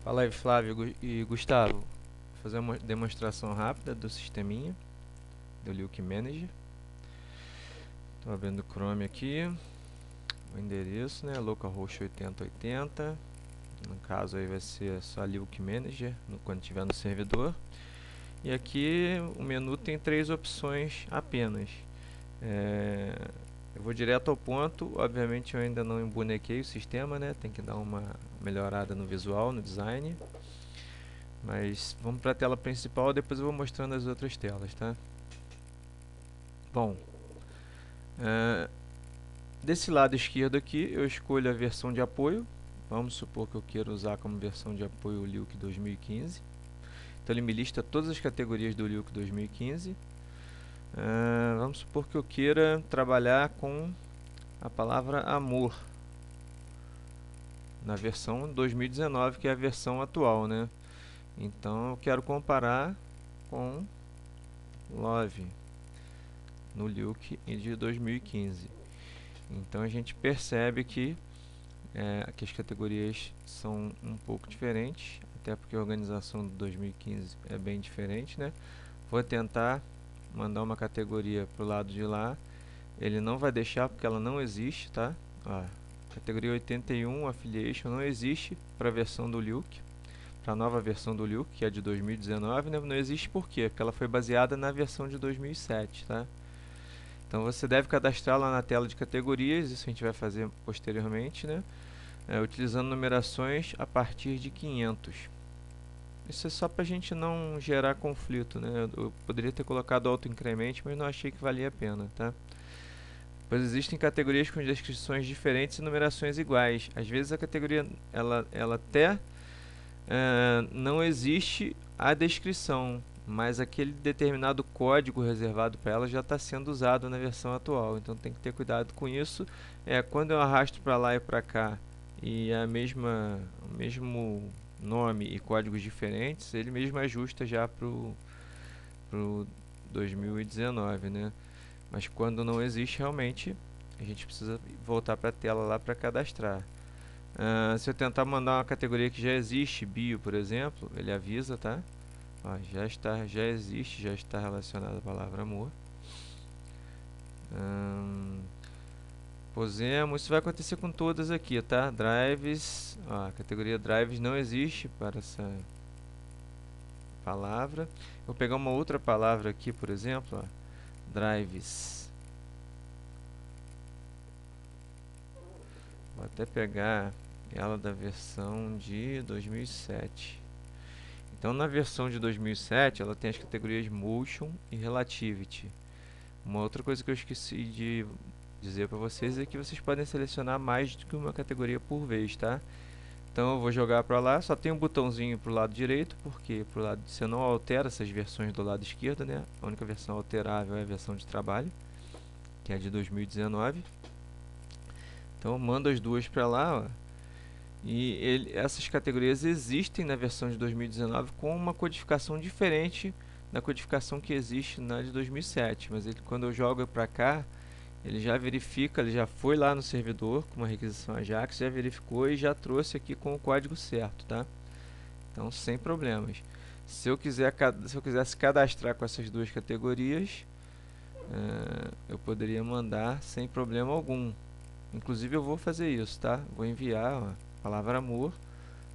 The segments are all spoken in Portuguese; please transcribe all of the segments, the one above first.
Fala aí, Flávio e Gustavo. Vou fazer uma demonstração rápida do sisteminha do Luke Manager. Estou abrindo o Chrome aqui. O endereço, né? Localhost 8080. No caso aí vai ser só Luke Manager quando estiver no servidor. E aqui o menu tem três opções apenas. Eu vou direto ao ponto. Obviamente eu ainda não embonequei o sistema, né? Tem que dar uma melhorada no visual, no design. Mas vamos para a tela principal, depois eu vou mostrando as outras telas, tá? Bom, desse lado esquerdo aqui eu escolho a versão de apoio. Vamos supor que eu queira usar como versão de apoio o Luke 2015. Então ele me lista todas as categorias do Luke 2015. Vamos supor que eu queira trabalhar com a palavra amor na versão 2019, que é a versão atual, né? Então eu quero comparar com love no Luke de 2015. Então a gente percebe que as categorias são um pouco diferentes, até porque a organização de 2015 é bem diferente, né? Vou tentar mandar uma categoria para o lado de lá. Ele não vai deixar porque ela não existe, tá? Ó, categoria 81 Affiliation não existe para a versão do Luke, para a nova versão do Luke, que é de 2019, né? Não existe por quê? Porque ela foi baseada na versão de 2007, tá? Então você deve cadastrar lá na tela de categorias, isso a gente vai fazer posteriormente, né? Utilizando numerações a partir de 500. Isso é só para a gente não gerar conflito, né? Eu poderia ter colocado autoincremente, mas não achei que valia a pena, tá? Pois existem categorias com descrições diferentes e numerações iguais. Às vezes a categoria ela até não existe a descrição, mas aquele determinado código reservado para ela já está sendo usado na versão atual, então tem que ter cuidado com isso. Quando eu arrasto para lá e para cá e o mesmo nome e códigos diferentes, ele mesmo ajusta já para o 2019, né? Mas quando não existe, realmente a gente precisa voltar para a tela lá para cadastrar. Se eu tentar mandar uma categoria que já existe, bio, por exemplo, ele avisa, tá? Ó, já existe, já está relacionada à palavra amor. Posemos, isso vai acontecer com todas aqui, tá? Drives, ó, a categoria drives não existe para essa palavra. Vou pegar uma outra palavra aqui, por exemplo, ó, drives. Vou até pegar ela da versão de 2007. Então, na versão de 2007, ela tem as categorias Motion e Relativity. Uma outra coisa que eu esqueci de dizer para vocês é que vocês podem selecionar mais do que uma categoria por vez, tá? Então, eu vou jogar para lá, só tem um botãozinho para o lado direito, porque pro lado, você não altera essas versões do lado esquerdo, né? A única versão alterável é a versão de trabalho, que é de 2019. Então, eu mando as duas para lá, ó. E essas categorias existem na versão de 2019 com uma codificação diferente da codificação que existe na de 2007. Mas quando eu jogo para cá, ele já verifica, ele já foi lá no servidor com uma requisição Ajax, já verificou e já trouxe aqui com o código certo, tá? Então, sem problemas. Se eu quisesse cadastrar com essas duas categorias, eu poderia mandar sem problema algum. Inclusive eu vou fazer isso, tá? Vou enviar, ó, palavra amor.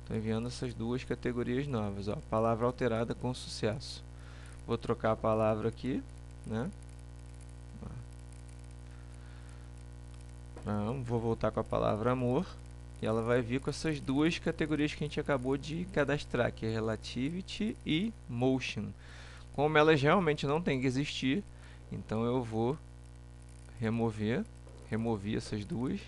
Estou enviando essas duas categorias novas, ó, palavra alterada com sucesso. Vou trocar a palavra aqui, né? Vou voltar com a palavra amor e ela vai vir com essas duas categorias que a gente acabou de cadastrar, que é Relativity e Motion. Como elas realmente não têm que existir, então eu vou remover essas duas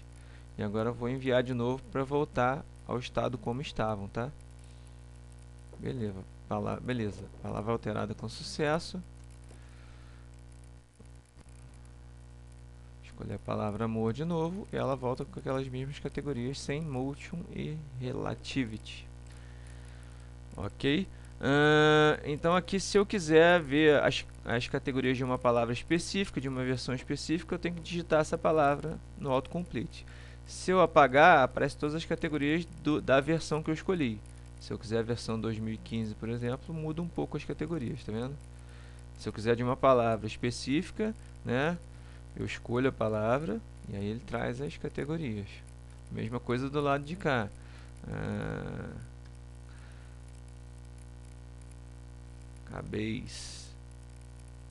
e agora eu vou enviar de novo para voltar ao estado como estavam, tá? Beleza, palavra alterada com sucesso. Escolher a palavra amor de novo e ela volta com aquelas mesmas categorias sem motion e relativity. Ok? Então aqui, se eu quiser ver as categorias de uma palavra específica, de uma versão específica, eu tenho que digitar essa palavra no autocomplete. Se eu apagar, aparece todas as categorias da versão que eu escolhi. Se eu quiser a versão 2015, por exemplo, muda um pouco as categorias, tá vendo? Se eu quiser de uma palavra específica, né, eu escolho a palavra e aí ele traz as categorias. Mesma coisa do lado de cá. Cabeis,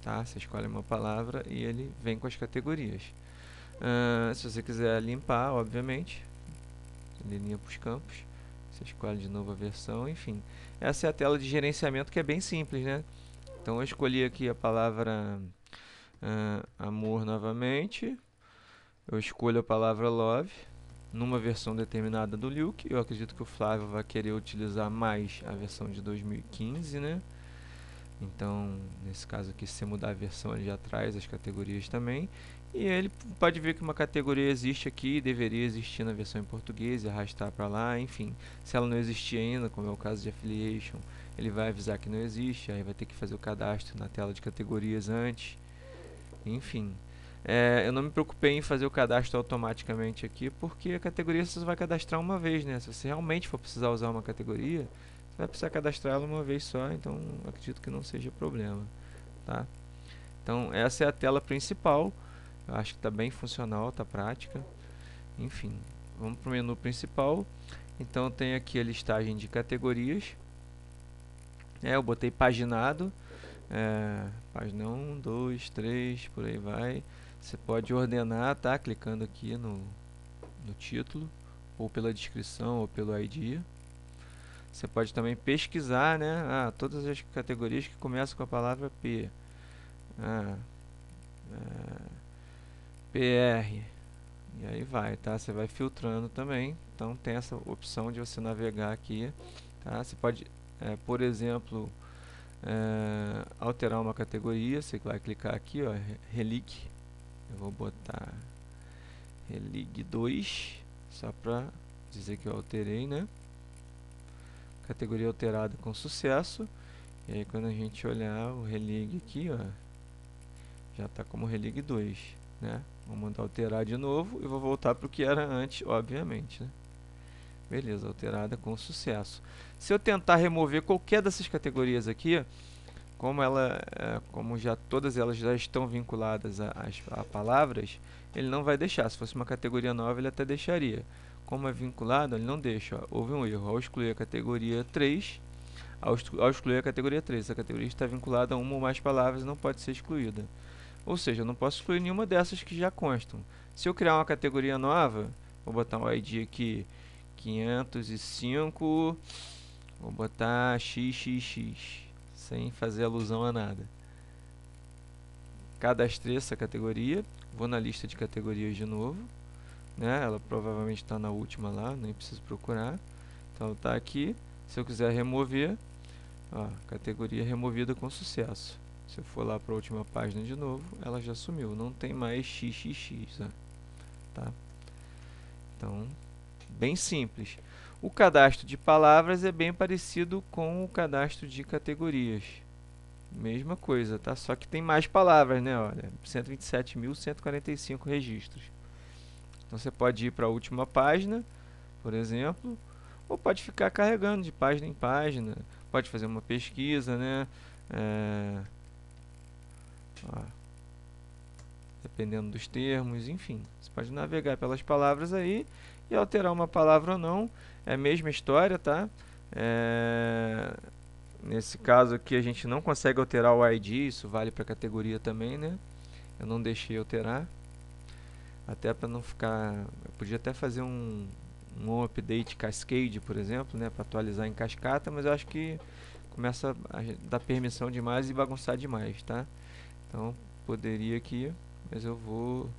tá? Você escolhe uma palavra e ele vem com as categorias. Se você quiser limpar, obviamente, ele limpa os campos. Você escolhe de novo a versão, enfim. Essa é a tela de gerenciamento, que é bem simples, né? Então eu escolhi aqui a palavra amor novamente. Eu escolho a palavra love numa versão determinada do Luke. Eu acredito que o Flávio vai querer utilizar mais a versão de 2015, né? Então, nesse caso aqui, se você mudar a versão, ele já traz as categorias também. E ele pode ver que uma categoria existe aqui, deveria existir na versão em português, e arrastar para lá, enfim. Se ela não existir ainda, como é o caso de affiliation, ele vai avisar que não existe, aí vai ter que fazer o cadastro na tela de categorias antes. Enfim, eu não me preocupei em fazer o cadastro automaticamente aqui, porque a categoria você vai cadastrar uma vez, né? Se você realmente for precisar usar uma categoria, vai precisar cadastrar ela uma vez só, então acredito que não seja problema, tá? Então essa é a tela principal. Eu acho que está bem funcional, está prática. Enfim, vamos para o menu principal. Então tem aqui a listagem de categorias. Eu botei paginado, página 1, 2, 3, por aí vai. Você pode ordenar, tá? Clicando aqui no título, ou pela descrição, ou pelo ID. Você pode também pesquisar, né? Todas as categorias que começam com a palavra P. PR. E aí vai, tá? Você vai filtrando também. Então tem essa opção de você navegar aqui, tá? Você pode, por exemplo, alterar uma categoria. Você vai clicar aqui, ó, Relig. Eu vou botar Relig 2, só para dizer que eu alterei, né? Categoria alterada com sucesso. E aí quando a gente olhar o Relig aqui, ó, já está como Relig 2, né? Vou mandar alterar de novo e vou voltar para o que era antes, obviamente, né? Beleza, alterada com sucesso. Se eu tentar remover qualquer dessas categorias aqui, como já todas elas já estão vinculadas a palavras, ele não vai deixar. Se fosse uma categoria nova, ele até deixaria. Como é vinculado, ele não deixa. Houve um erro. Ao excluir a categoria 3, ao excluir a categoria 3, essa categoria está vinculada a uma ou mais palavras e não pode ser excluída. Ou seja, eu não posso excluir nenhuma dessas que já constam. Se eu criar uma categoria nova, vou botar um ID aqui, 505, vou botar XXX, sem fazer alusão a nada. Cadastrei essa categoria, vou na lista de categorias de novo, né? Ela provavelmente está na última lá, nem preciso procurar. Então está aqui. Se eu quiser remover, ó, categoria removida com sucesso. Se eu for lá para a última página de novo, ela já sumiu, não tem mais XXX, né? Tá? Então, bem simples. O cadastro de palavras é bem parecido com o cadastro de categorias. Mesma coisa, tá? Só que tem mais palavras, né? Olha, 127.145 registros. Então você pode ir para a última página, por exemplo, ou pode ficar carregando de página em página. Pode fazer uma pesquisa, né? Dependendo dos termos, enfim. Você pode navegar pelas palavras aí e alterar uma palavra ou não. É a mesma história, tá? Nesse caso aqui a gente não consegue alterar o ID, isso vale para a categoria também, né? Eu não deixei alterar. Até para não ficar... Eu podia até fazer um update cascade, por exemplo, né? Para atualizar em cascata, mas eu acho que começa a dar permissão demais e bagunçar demais, tá? Então, poderia aqui, mas eu vou...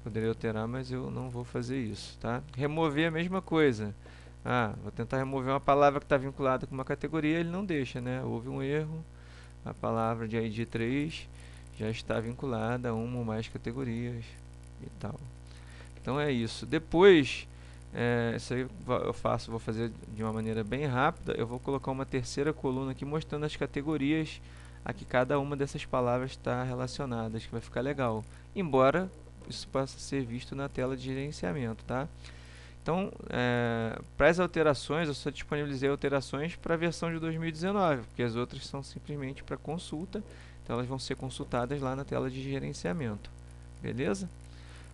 Poderia alterar, mas eu não vou fazer isso, tá? Remover a mesma coisa. Vou tentar remover uma palavra que está vinculada com uma categoria, ele não deixa, né? Houve um erro, a palavra de ID 3 já está vinculada a uma ou mais categorias e tal. Então é isso. Depois, isso aí vou fazer de uma maneira bem rápida. Eu vou colocar uma terceira coluna aqui mostrando as categorias a que cada uma dessas palavras está relacionada, que vai ficar legal. Embora isso possa ser visto na tela de gerenciamento, tá? Então, para as alterações, eu só disponibilizei alterações para a versão de 2019, porque as outras são simplesmente para consulta, então elas vão ser consultadas lá na tela de gerenciamento. Beleza?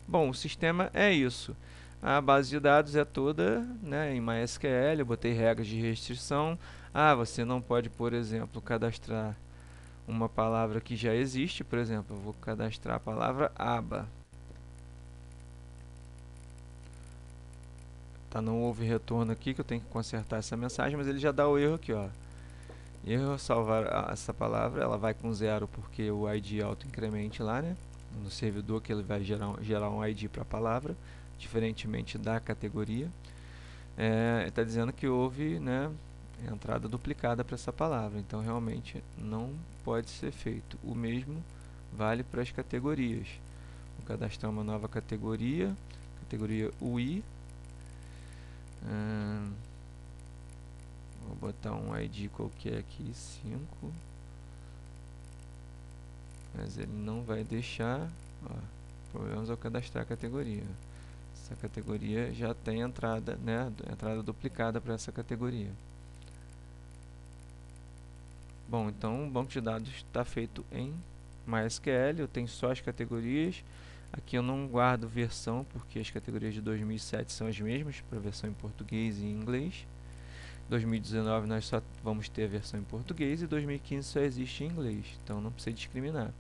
Bom, o sistema é isso. A base de dados é toda, né, em MySQL, eu botei regras de restrição. Você não pode, por exemplo, cadastrar uma palavra que já existe, por exemplo, eu vou cadastrar a palavra aba. Tá, não houve retorno aqui, que eu tenho que consertar essa mensagem, mas ele já dá o erro aqui, ó. Erro, salvar essa palavra, ela vai com 0 porque o ID auto-incremente lá, né? No servidor que ele vai gerar um ID para a palavra, diferentemente da categoria. Está dizendo que houve, né, entrada duplicada para essa palavra, então realmente não pode ser feito. O mesmo vale para as categorias. Vou cadastrar uma nova categoria, categoria UI. Vou botar um ID qualquer aqui, 5. Mas ele não vai deixar. Problemas ao cadastrar a categoria. Essa categoria já tem entrada, né? Entrada duplicada para essa categoria. Bom, então o banco de dados está feito em MySQL. Eu tenho só as categorias. Aqui eu não guardo versão, porque as categorias de 2007 são as mesmas para a versão em português e em inglês. 2019 nós só vamos ter a versão em português e 2015 só existe em inglês, então não precisa discriminar.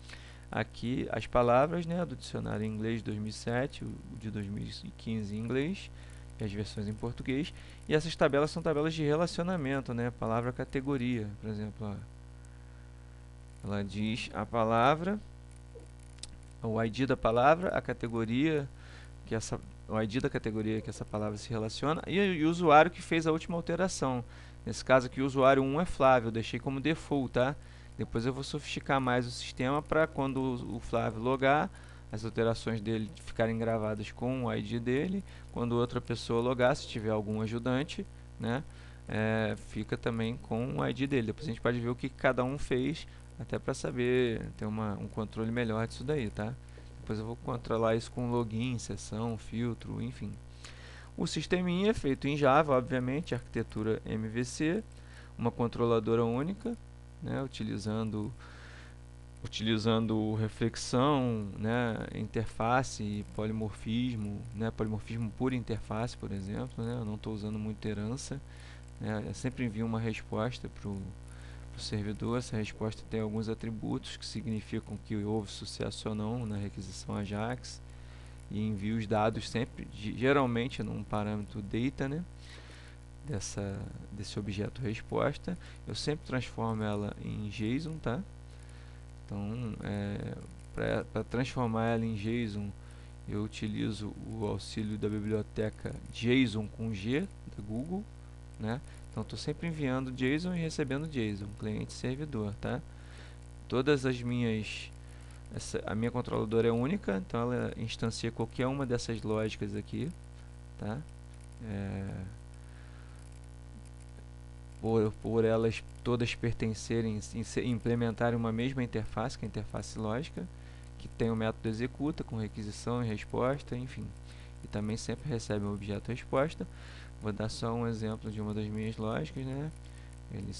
Aqui as palavras, né, do dicionário em inglês de 2007, o de 2015 em inglês, e as versões em português. E essas tabelas são tabelas de relacionamento, né, palavra-categoria, por exemplo. Ela diz a palavra, o ID da palavra, a categoria, o ID da categoria que essa palavra se relaciona e o usuário que fez a última alteração. Nesse caso aqui o usuário 1 é Flávio, eu deixei como default, tá? Depois eu vou sofisticar mais o sistema para quando o Flávio logar, as alterações dele ficarem gravadas com o ID dele. Quando outra pessoa logar, se tiver algum ajudante, né, fica também com o ID dele. Depois a gente pode ver o que cada um fez, até para saber, ter um controle melhor disso daí, tá? Depois eu vou controlar isso com login, sessão, filtro, enfim. O sisteminha é feito em Java, obviamente, arquitetura MVC, uma controladora única, né, utilizando reflexão, né, interface e polimorfismo, né, polimorfismo por interface, por exemplo, né, eu não estou usando muito herança, né, eu sempre envio uma resposta para o servidor. Essa resposta tem alguns atributos que significam que houve sucesso ou não na requisição AJAX, e envio os dados sempre, geralmente num parâmetro data, né, desse objeto resposta. Eu sempre transformo ela em JSON, tá? Então, para transformar ela em JSON, eu utilizo o auxílio da biblioteca JSON com G da Google, né? Então, estou sempre enviando JSON e recebendo JSON, cliente-servidor, tá? Todas as minhas... a minha controladora é única, então ela instancia qualquer uma dessas lógicas aqui, tá? Por elas todas pertencerem, implementarem uma mesma interface, que é a interface lógica, que tem o método executa com requisição e resposta, enfim. E também sempre recebe um objeto resposta. Vou dar só um exemplo de uma das minhas lógicas, né? Ele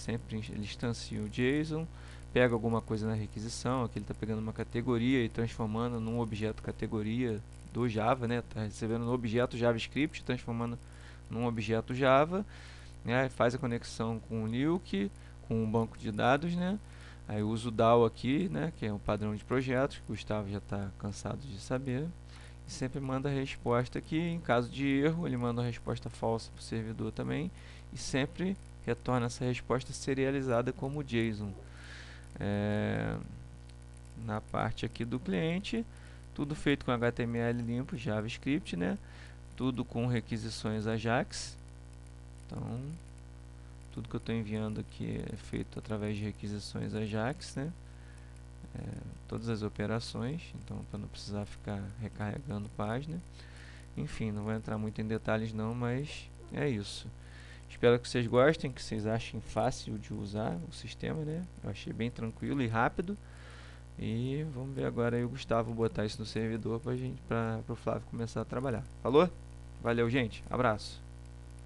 instancia o JSON, pega alguma coisa na requisição. Aqui ele está pegando uma categoria e transformando num objeto categoria do Java, né? Está recebendo no objeto JavaScript, transformando num objeto Java, né? Faz a conexão com o Nuke, com o banco de dados, né? Aí uso o DAO aqui, né? Que é um padrão de projetos, que o Gustavo já está cansado de saber. E sempre manda a resposta aqui. Em caso de erro, ele manda a resposta falsa para o servidor também. E sempre retorna essa resposta serializada como JSON. Na parte aqui do cliente, tudo feito com HTML limpo, JavaScript, né? Tudo com requisições AJAX. Então, tudo que eu estou enviando aqui é feito através de requisições AJAX, né? Todas as operações, então para não precisar ficar recarregando página. Enfim, não vou entrar muito em detalhes não, mas é isso. Espero que vocês gostem, que vocês achem fácil de usar o sistema, né? Eu achei bem tranquilo e rápido. E vamos ver agora aí o Gustavo botar isso no servidor para o Flávio começar a trabalhar. Falou? Valeu, gente. Abraço.